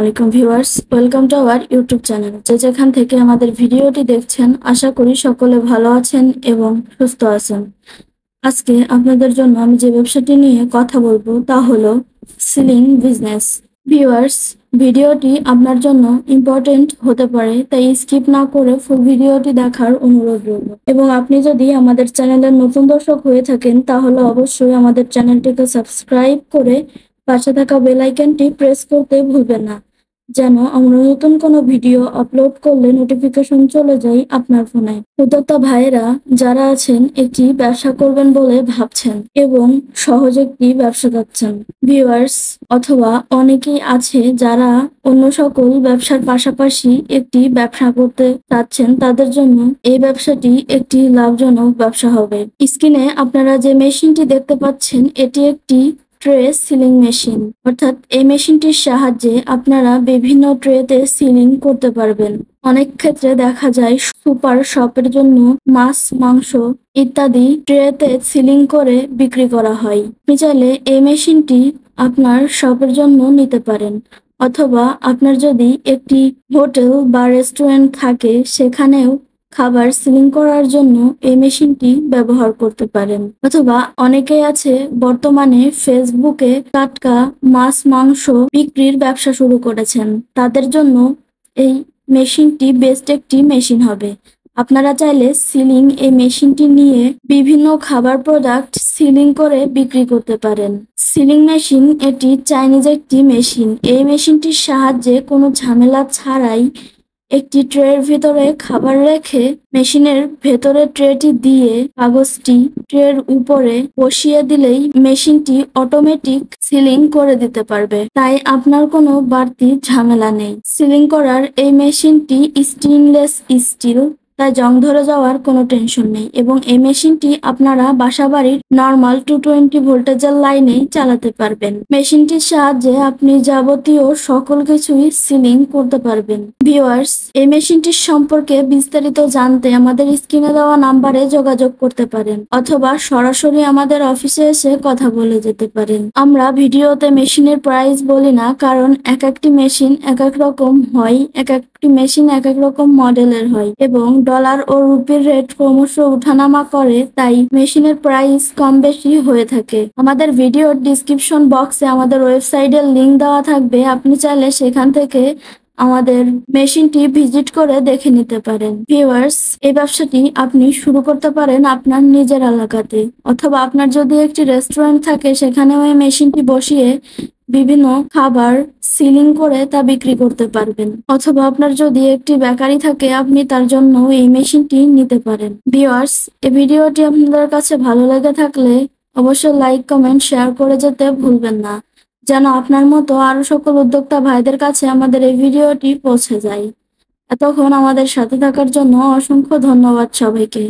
আলাইকুম viewers, welcome to our YouTube channel. যেখান থেকে আমাদের ভিডিওটি দেখছেন, আশা করি সকলে ভালো আছেন এবং সুস্থ আছেন। আজকে আপনাদের জন্য আমি যে ব্যবসাটি নিয়ে কথা বলবো তা হলো সিলিং বিজনেস। ভিউয়ার্স, ভিডিওটি আপনার জন্য ইম্পর্টেন্ট হতে পারে, তাই স্কিপ না করে ফুল ভিডিওটি দেখার অনুরোধ রইল। এবং আপনি যদি আমাদের চ্যানেলের নতুন দর্শক হয়ে থাকেন তাহলে অবশ্যই আমাদের চ্যানেলটিকে সাবস্ক্রাইব করে পাশে থাকা বেল আইকনটি প্রেস করতে ভুলবেন না, যেন আমরা নতুন কোনো ভিডিও আপলোড করলে নোটিফিকেশন চলে যায় আপনার ফোনে। উদ্যোক্তা ভাইয়েরা যারা আছেন একটি ব্যবসা করবেন বলে ভাবছেন এবং সহজ একটি ব্যবসা করছেন, ভিউয়ার্স, অথবা অনেকেই আছে যারা অন্য সকল ব্যবসার পাশাপাশি একটি ব্যবসা করতে চাচ্ছেন, তাদের জন্য এই ব্যবসাটি একটি লাভজনক ব্যবসা হবে। স্ক্রিনে আপনারা যে মেশিনটি দেখতে পাচ্ছেন এটি একটি ট্রে সিলিং মেশিন, অর্থাৎ এই মেশিনটির সাহায্যে আপনারা বিভিন্ন ট্রেতে সিলিং করতে পারবেন। অনেক ক্ষেত্রে দেখা যায় সুপার শপের জন্য মাছ, মাংস ইত্যাদি ট্রেতে সিলিং করে বিক্রি করা হয়। আপনি চাইলে এই মেশিনটি আপনার শপের জন্য নিতে পারেন, অথবা আপনার যদি একটি হোটেল বা রেস্টুরেন্ট থাকে সেখানেও খাবার সিলিং করার জন্য এই মেশিনটি ব্যবহার করতে পারেন। অথবা অনেকেই আছে বর্তমানে ফেসবুকে টাটকা মাছ, মাংস বিক্রির ব্যবসা শুরু করেছেন, তাদের জন্য এই মেশিনটি বেস্ট একটি মেশিন হবে। আপনারা চাইলে সিলিং এই মেশিনটি নিয়ে বিভিন্ন খাবার প্রোডাক্ট সিলিং করে বিক্রি করতে পারেন। সিলিং মেশিন এটি চাইনিজ একটি মেশিন। এই মেশিনটির সাহায্যে কোনো ঝামেলা ছাড়াই একটি ট্রের ভিতরে খাবার রেখে মেশিনের ভেতরে ট্রেটি দিয়ে কাগজটি ট্রের উপরে বসিয়ে দিলেই মেশিনটি অটোমেটিক সিলিং করে দিতে পারবে, তাই আপনার কোনো বাড়তি ঝামেলা নেই। সিলিং করার এই মেশিনটি স্টেইনলেস স্টিল, তাই জং ধরে যাওয়ার কোনো টেনশন নেই এবং এই মেশিনটি আপনারা বাসাবাড়ির নর্মাল 220 ভোল্টেজের লাইনেই চালাতে পারবেন। মেশিনটির সাহায্যে আপনি যাবতীয় সকল কিছুই সিলিং করতে পারবেন। ভিউয়ার্স, এই মেশিনটির সম্পর্কে বিস্তারিত জানতে আমাদের স্ক্রিনে দেওয়া নাম্বারে যোগাযোগ করতে পারেন, অথবা সরাসরি আমাদের অফিসে এসে কথা বলে যেতে পারেন। আমরা ভিডিওতে মেশিনের প্রাইস বলি না, কারণ এক একটি মেশিন এক এক রকম হয়, এক একটি মেশিন এক এক রকম মডেলের হয় এবং ডলার ও রুপির রেট ক্রমশ উঠানামা করে, তাই মেশিনের প্রাইস কম বেশি হয়ে থাকে। আমাদের ভিডিওর ডিসক্রিপশন বক্সে আমাদের ওয়েবসাইটের লিংক দেওয়া থাকবে, আপনি চাইলে সেখান থেকে আমাদের মেশিনটি ভিজিট করে দেখে নিতে পারেন। ভিউয়ার্স, এই ব্যবসাটি আপনি শুরু করতে পারেন আপনার নিজের এলাকাতে, অথবা আপনার যদি একটি রেস্টুরেন্ট থাকে সেখানেও এই মেশিনটি বসিয়ে বিভিন্ন খাবার সিলিং করে তা বিক্রি করতে পারবেন, অথবা আপনার যদি একটি বেকারি থাকে আপনি তার জন্য এই মেশিনটি নিতে পারেন। ভিউয়ার্স, এই ভিডিওটি আপনাদের কাছে ভালো লেগে থাকলে অবশ্যই লাইক, কমেন্ট, শেয়ার করে যেতে ভুলবেন না, যেন আপনার মতো আরো সকল উদ্যোক্তা ভাইদের কাছে আমাদের এই ভিডিওটি পৌঁছে যায়। এতক্ষণ আমাদের সাথে থাকার জন্য অসংখ্য ধন্যবাদ সবাইকে।